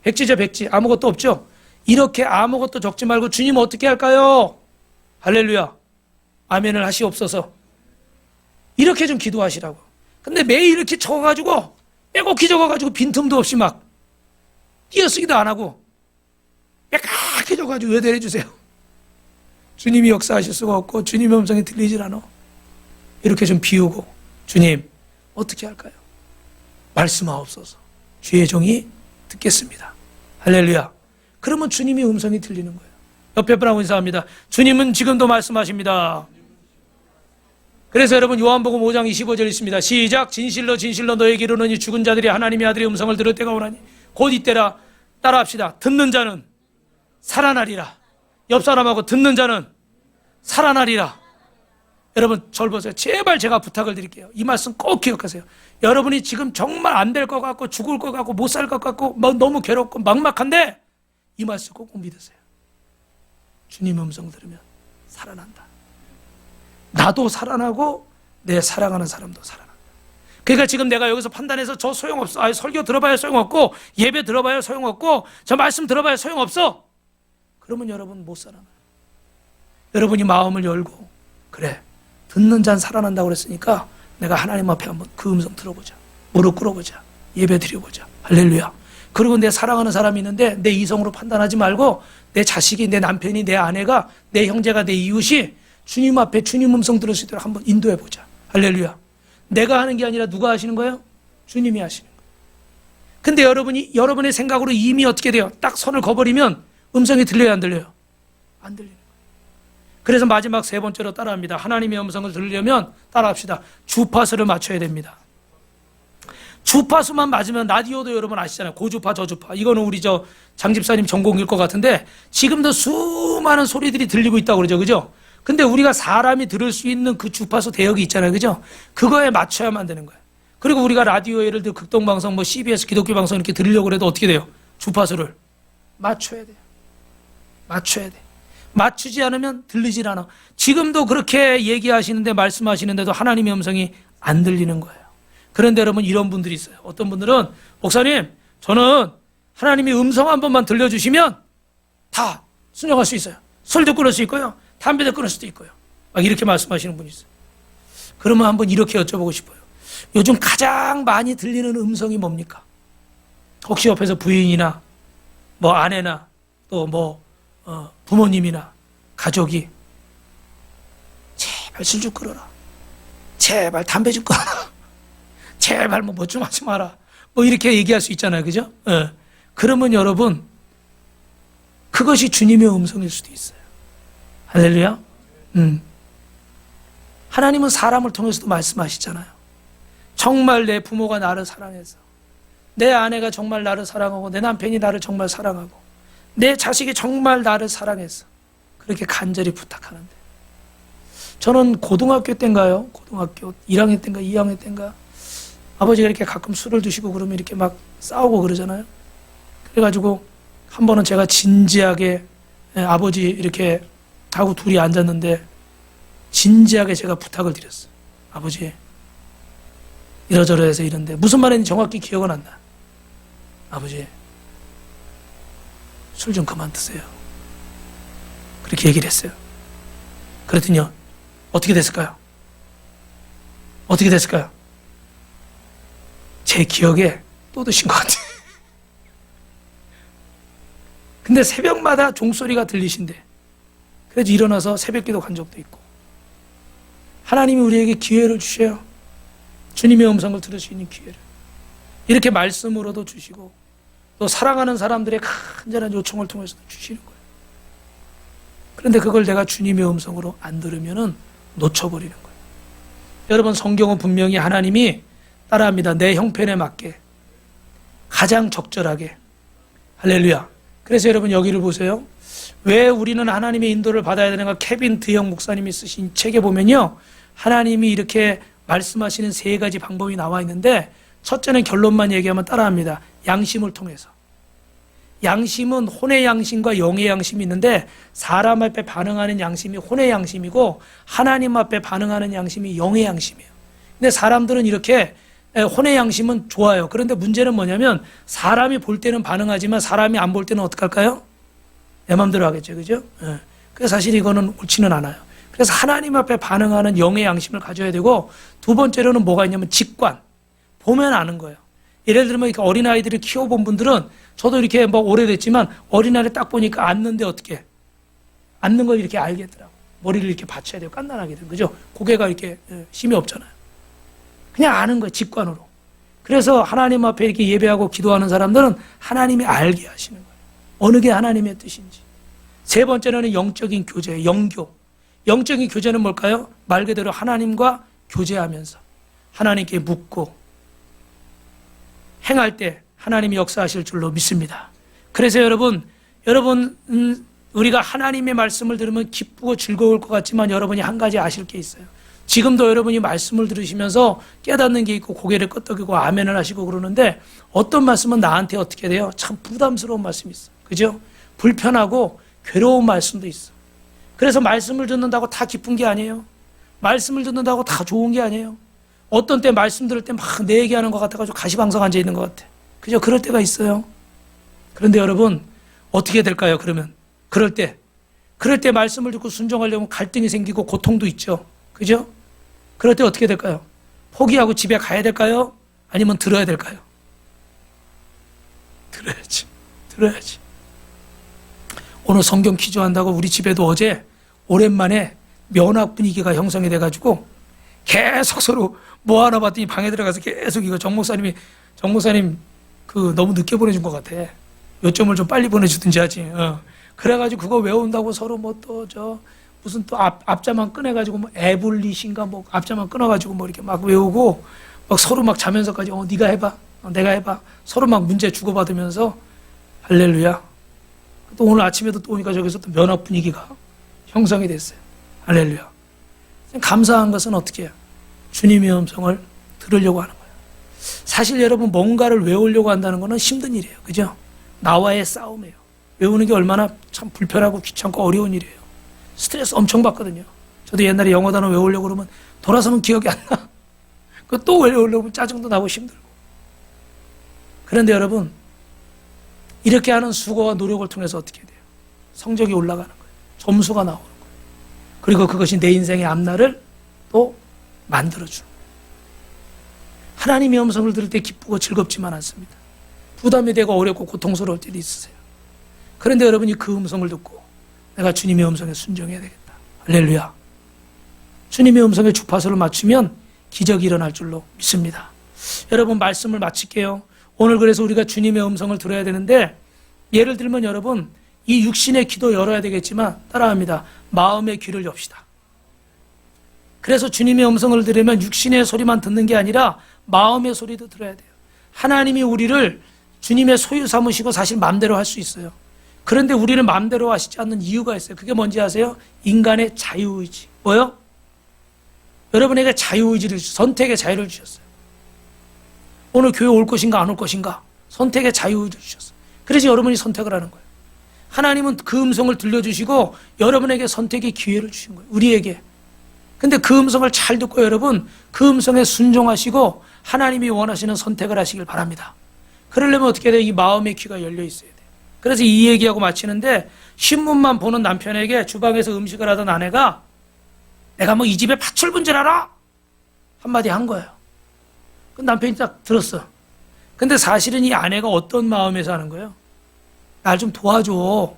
백지죠, 백지. 아무것도 없죠? 이렇게 아무것도 적지 말고 주님 어떻게 할까요? 할렐루야. 아멘을 하시옵소서. 이렇게 좀 기도하시라고. 근데 매일 이렇게 적어가지고 빼곡히 적어가지고 빈틈도 없이 막 띄어쓰기도 안 하고 빽빽해져가지고 외대해 주세요. 주님이 역사하실 수가 없고 주님의 음성이 들리질 않아. 이렇게 좀 비우고 주님 어떻게 할까요? 말씀하옵소서. 주의 종이 듣겠습니다. 할렐루야. 그러면 주님의 음성이 들리는 거예요. 옆에 분하고 인사합니다. 주님은 지금도 말씀하십니다. 그래서 여러분 요한복음 5장 25절 있습니다. 시작. 진실로 진실로 너에게 이르노니 죽은 자들이 하나님의 아들의 음성을 들을 때가 오나니 곧 이때라. 따라합시다. 듣는 자는 살아나리라. 옆 사람하고 듣는 자는 살아나리라. 여러분 저를 보세요. 제발 제가 부탁을 드릴게요. 이 말씀 꼭 기억하세요. 여러분이 지금 정말 안 될 것 같고 죽을 것 같고 못 살 것 같고 너무 괴롭고 막막한데 이 말씀 꼭 믿으세요. 주님 음성 들으면 살아난다. 나도 살아나고 내 사랑하는 사람도 살아난다. 그러니까 지금 내가 여기서 판단해서 저 소용없어. 아니, 설교 들어봐야 소용없고 예배 들어봐야 소용없고 저 말씀 들어봐야 소용없어. 그러면 여러분 못 살아나요. 여러분이 마음을 열고 그래 듣는 자는 살아난다고 그랬으니까 내가 하나님 앞에 한번 그 음성 들어보자. 무릎 꿇어보자. 예배 드려보자. 할렐루야. 그리고 내 사랑하는 사람이 있는데 내 이성으로 판단하지 말고 내 자식이, 내 남편이, 내 아내가, 내 형제가, 내 이웃이 주님 앞에 주님 음성 들을 수 있도록 한번 인도해보자. 할렐루야. 내가 하는 게 아니라 누가 하시는 거예요? 주님이 하시는 거예요. 근데 여러분의 생각으로 이미 어떻게 돼요? 딱 선을 그어버리면 음성이 들려요, 안 들려요? 안 들리는 거예요. 그래서 마지막 세 번째로 따라합니다. 하나님의 음성을 들으려면 따라합시다. 주파수를 맞춰야 됩니다. 주파수만 맞으면 라디오도 여러분 아시잖아요. 고주파, 저주파. 이거는 우리 장 집사님 전공일 것 같은데 지금도 수많은 소리들이 들리고 있다고 그러죠. 그죠? 근데 우리가 사람이 들을 수 있는 그 주파수 대역이 있잖아요. 그죠? 그거에 맞춰야만 되는 거예요. 그리고 우리가 라디오 예를 들어 극동방송, CBS 기독교 방송 이렇게 들으려고 해도 어떻게 돼요? 주파수를 맞춰야 돼요. 맞춰야 돼. 맞추지 않으면 들리질 않아. 지금도 그렇게 얘기하시는데 말씀하시는데도 하나님의 음성이 안 들리는 거예요. 그런데 여러분 이런 분들이 있어요. 어떤 분들은 목사님 저는 하나님의 음성 한 번만 들려주시면 다 순종할 수 있어요. 술도 끊을 수 있고요. 담배도 끊을 수도 있고요. 막 이렇게 말씀하시는 분이 있어요. 그러면 한번 이렇게 여쭤보고 싶어요. 요즘 가장 많이 들리는 음성이 뭡니까? 혹시 옆에서 부인이나 아내나 또 부모님이나 가족이 제발 술 좀 끊어라. 제발 담배 좀 끊어라. 제발 뭐 좀 하지 마라. 이렇게 얘기할 수 있잖아요. 그죠? 예. 그러면 여러분 그것이 주님의 음성일 수도 있어요. 할렐루야. 하나님은 사람을 통해서도 말씀하시잖아요. 정말 내 부모가 나를 사랑해서 내 아내가 정말 나를 사랑하고 내 남편이 나를 정말 사랑하고 내 자식이 정말 나를 사랑해서 그렇게 간절히 부탁하는데 저는 고등학교 때인가요? 고등학교 1학년 때인가 2학년 때인가 아버지가 이렇게 가끔 술을 드시고 그러면 이렇게 막 싸우고 그러잖아요. 그래가지고 한 번은 제가 진지하게 아버지 이렇게 하고 둘이 앉았는데 진지하게 제가 부탁을 드렸어요. 아버지 이러저러해서 이런데 무슨 말인지 정확히 기억은 안 나. 아버지 술 좀 그만 드세요. 그렇게 얘기를 했어요. 그랬더니요 어떻게 됐을까요? 어떻게 됐을까요? 제 기억에 또 드신 것 같아요. 근데 새벽마다 종소리가 들리신대. 그래서 일어나서 새벽기도 간 적도 있고. 하나님이 우리에게 기회를 주셔요. 주님의 음성을 들을 수 있는 기회를. 이렇게 말씀으로도 주시고 또 사랑하는 사람들의 간절한 요청을 통해서도 주시는 거예요. 그런데 그걸 내가 주님의 음성으로 안 들으면 놓쳐버리는 거예요. 여러분 성경은 분명히 하나님이 따라합니다. 내 형편에 맞게 가장 적절하게. 할렐루야. 그래서 여러분 여기를 보세요. 왜 우리는 하나님의 인도를 받아야 되는가? 케빈 드영 목사님이 쓰신 책에 보면요. 하나님이 이렇게 말씀하시는 세 가지 방법이 나와 있는데 첫째는 결론만 얘기하면 따라합니다. 양심을 통해서. 양심은 혼의 양심과 영의 양심이 있는데 사람 앞에 반응하는 양심이 혼의 양심이고 하나님 앞에 반응하는 양심이 영의 양심이에요. 근데 사람들은 이렇게 혼의 양심은 좋아요. 그런데 문제는 뭐냐면 사람이 볼 때는 반응하지만 사람이 안 볼 때는 어떡할까요? 내 마음대로 하겠죠. 그죠? 그래서 사실 이거는 옳지는 않아요. 그래서 하나님 앞에 반응하는 영의 양심을 가져야 되고 두 번째로는 뭐가 있냐면 직관. 보면 아는 거예요. 예를 들면 어린아이들을 키워본 분들은 저도 이렇게 뭐 오래됐지만 어린아이를 딱 보니까 앉는데 어떻게 앉는 걸 이렇게 알겠더라고. 머리를 이렇게 받쳐야 돼요. 깐난하게든. 그죠? 고개가 이렇게 힘이 없잖아요. 그냥 아는 거예요. 직관으로. 그래서 하나님 앞에 이렇게 예배하고 기도하는 사람들은 하나님이 알게 하시는 거예요. 어느 게 하나님의 뜻인지. 세 번째는 영적인 교제예요. 영교. 영적인 교제는 뭘까요? 말 그대로 하나님과 교제하면서 하나님께 묻고 행할 때 하나님이 역사하실 줄로 믿습니다. 그래서 여러분 우리가 하나님의 말씀을 들으면 기쁘고 즐거울 것 같지만 여러분이 한 가지 아실 게 있어요. 지금도 여러분이 말씀을 들으시면서 깨닫는 게 있고 고개를 끄덕이고 아멘을 하시고 그러는데 어떤 말씀은 나한테 어떻게 돼요? 참 부담스러운 말씀이 있어요. 그죠? 불편하고 괴로운 말씀도 있어. 그래서 말씀을 듣는다고 다 기쁜 게 아니에요. 말씀을 듣는다고 다 좋은 게 아니에요. 어떤 때 말씀 들을 때 막 내 얘기하는 것 같아가지고 가시방석 앉아 있는 것 같아. 그죠? 그럴 때가 있어요. 그런데 여러분 어떻게 될까요? 그럴 때 말씀을 듣고 순종하려면 갈등이 생기고 고통도 있죠. 그죠? 그럴 때 어떻게 될까요? 포기하고 집에 가야 될까요? 아니면 들어야 될까요? 들어야지. 오늘 성경 퀴즈한다고 우리 집에도 어제 오랜만에 면학 분위기가 형성이 돼가지고 계속 서로 뭐 하나 봤더니 방에 들어가서 계속 이거 정 목사님 너무 늦게 보내준 것 같아. 요점을 좀 빨리 보내주든지 하지. 그래가지고 그거 외운다고 서로 뭐 또 무슨 또 앞자만 꺼내가지고 뭐 에블릿인가 뭐 앞자만 끊어가지고 뭐 이렇게 막 외우고 막 서로 막 자면서까지 네가 해봐, 내가 해봐 서로 막 문제 주고받으면서 할렐루야. 또 오늘 아침에도 또 오니까 저기서 또 면학 분위기가 형성이 됐어요. 할렐루야. 감사한 것은 어떻게 해요? 주님의 음성을 들으려고 하는 거예요. 사실 여러분 뭔가를 외우려고 한다는 것은 힘든 일이에요. 그죠? 나와의 싸움이에요. 외우는 게 얼마나 참 불편하고 귀찮고 어려운 일이에요. 스트레스 엄청 받거든요. 저도 옛날에 영어 단어 외우려고 그러면 돌아서면 기억이 안 나. 그 또 외우려고 하면 짜증도 나고 힘들고. 그런데 여러분 이렇게 하는 수고와 노력을 통해서 어떻게 돼요? 성적이 올라가는 거예요. 점수가 나오는 거예요. 그리고 그것이 내 인생의 앞날을 또 만들어주는 거예요. 하나님의 음성을 들을 때 기쁘고 즐겁지만 않습니다. 부담이 되고 어렵고 고통스러울 때도 있으세요. 그런데 여러분이 그 음성을 듣고 내가 주님의 음성에 순종해야 되겠다. 할렐루야. 주님의 음성에 주파수를 맞추면 기적이 일어날 줄로 믿습니다. 여러분 말씀을 마칠게요. 오늘 그래서 우리가 주님의 음성을 들어야 되는데 예를 들면 여러분 이 육신의 귀도 열어야 되겠지만 따라합니다. 마음의 귀를 엽시다. 그래서 주님의 음성을 들으면 육신의 소리만 듣는 게 아니라 마음의 소리도 들어야 돼요. 하나님이 우리를 주님의 소유 삼으시고 사실 마음대로 할 수 있어요. 그런데 우리를 마음대로 하시지 않는 이유가 있어요. 그게 뭔지 아세요? 인간의 자유의지. 뭐요? 여러분에게 자유의지를 선택의 자유를 주셨어요. 오늘 교회 올 것인가 안 올 것인가 선택의 자유의지를 주셨어요. 그래서 여러분이 선택을 하는 거예요. 하나님은 그 음성을 들려주시고 여러분에게 선택의 기회를 주신 거예요. 우리에게. 근데 그 음성을 잘 듣고 여러분 그 음성에 순종하시고 하나님이 원하시는 선택을 하시길 바랍니다. 그러려면 어떻게 돼요? 이 마음의 귀가 열려 있어야 돼요. 그래서 이 얘기하고 마치는데 신문만 보는 남편에게 주방에서 음식을 하던 아내가 내가 뭐 이 집에 파출분 줄 알아? 한마디 한 거예요. 그 남편이 딱 들었어. 근데 사실은 이 아내가 어떤 마음에서 하는 거예요? 날 좀 도와줘.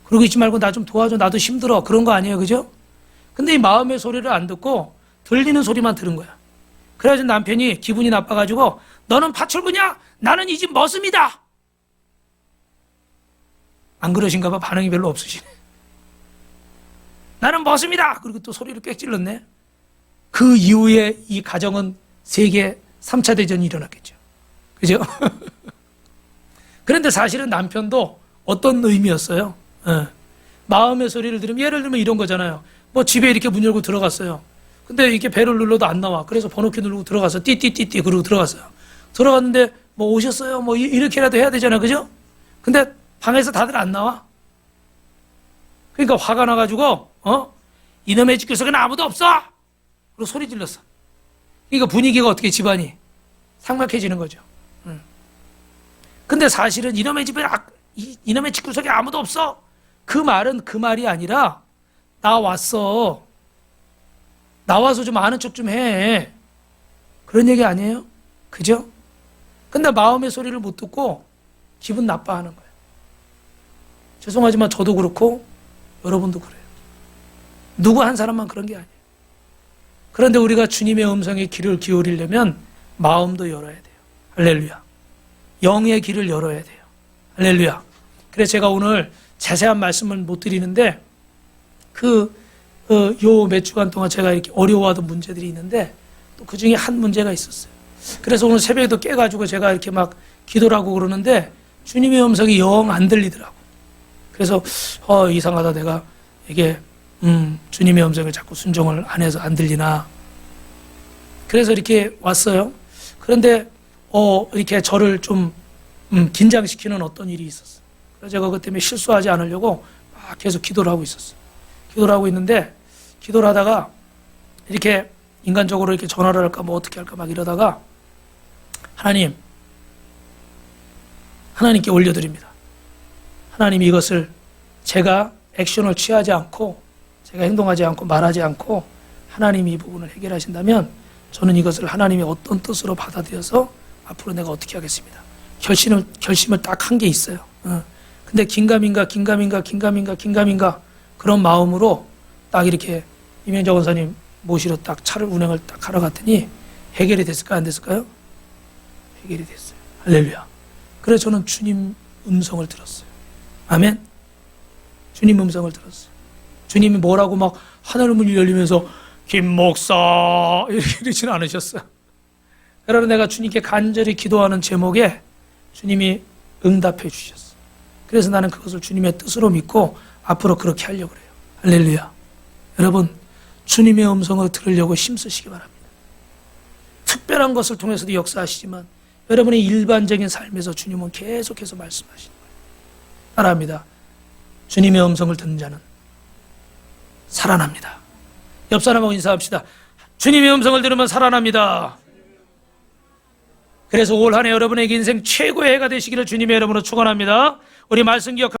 그러고 있지 말고 나 좀 도와줘. 나도 힘들어. 그런 거 아니에요. 그죠? 근데 이 마음의 소리를 안 듣고 들리는 소리만 들은 거야. 그래가지고 남편이 기분이 나빠가지고 너는 파출부냐? 나는 이 집 머슴이다. 안 그러신가 봐. 반응이 별로 없으시네. 나는 머슴이다. 그리고 또 소리를 꽥 질렀네. 그 이후에 이 가정은 세계 3차 대전이 일어났겠죠. 그죠? 그런데 사실은 남편도 어떤 의미였어요? 마음의 소리를 들으면 예를 들면 이런 거잖아요. 뭐 집에 이렇게 문 열고 들어갔어요. 근데 이렇게 배를 눌러도 안 나와. 그래서 번호키 누르고 들어가서 띠띠띠띠 그러고 들어갔어요. 들어갔는데 뭐 오셨어요? 뭐 이렇게라도 해야 되잖아요. 그죠? 근데 방에서 다들 안 나와. 그러니까 화가 나가지고 이놈의 집 구석에는 아무도 없어. 그리고 소리 질렀어. 그러니까 분위기가 어떻게 집안이 삭막해지는 거죠. 근데 사실은 이놈의 집 구석에 아무도 없어. 그 말은 그 말이 아니라 나 왔어. 나와서 좀 아는 척 좀 해. 그런 얘기 아니에요? 그죠? 근데 마음의 소리를 못 듣고 기분 나빠하는 거예요. 죄송하지만 저도 그렇고 여러분도 그래요. 누구 한 사람만 그런 게 아니에요. 그런데 우리가 주님의 음성에 귀를 기울이려면 마음도 열어야 돼요. 할렐루야. 영의 길을 열어야 돼요. 할렐루야. 그래서 제가 오늘 자세한 말씀을 못 드리는데 요 몇 주간 동안 제가 이렇게 어려워하던 문제들이 있는데 또 그 중에 한 문제가 있었어요. 그래서 오늘 새벽에도 깨가지고 제가 이렇게 막 기도를 하고 그러는데 주님의 음성이 영 안 들리더라고. 그래서 이상하다, 내가 이게 주님의 음성을 자꾸 순종을 안 해서 안 들리나. 그래서 이렇게 왔어요. 그런데 이렇게 저를 좀 긴장시키는 어떤 일이 있었어요. 그래서 제가 그것 때문에 실수하지 않으려고 막 계속 기도를 하고 있었어요. 기도를 하고 있는데 기도를 하다가 이렇게 인간적으로 이렇게 전화를 할까 뭐 어떻게 할까 막 이러다가 하나님께 올려드립니다. 하나님, 이것을 제가 액션을 취하지 않고 제가 행동하지 않고 말하지 않고 하나님이 이 부분을 해결하신다면 저는 이것을 하나님의 어떤 뜻으로 받아들여서 앞으로 내가 어떻게 하겠습니다. 결심을 딱 한 게 있어요. 근데 긴가민가 그런 마음으로 딱 이렇게 이명자 원사님 모시러 딱 차를 운행을 딱 하러 갔더니 해결이 됐을까요? 안 됐을까요? 해결이 됐어요. 할렐루야. 그래서 저는 주님 음성을 들었어요. 아멘. 주님 음성을 들었어요. 주님이 뭐라고 막 하늘문이 열리면서 김 목사 이렇게 그러지는 않으셨어요. 그러나 내가 주님께 간절히 기도하는 제목에 주님이 응답해 주셨어요. 그래서 나는 그것을 주님의 뜻으로 믿고 앞으로 그렇게 하려고 그래요. 할렐루야. 여러분, 주님의 음성을 들으려고 힘쓰시기 바랍니다. 특별한 것을 통해서도 역사하시지만 여러분의 일반적인 삶에서 주님은 계속해서 말씀하시는 거예요. 따라합니다. 주님의 음성을 듣는 자는 살아납니다. 옆 사람하고 인사합시다. 주님의 음성을 들으면 살아납니다. 그래서 올 한 해 여러분에게 인생 최고의 해가 되시기를 주님의 이름으로 축원합니다. 우리 말씀 기억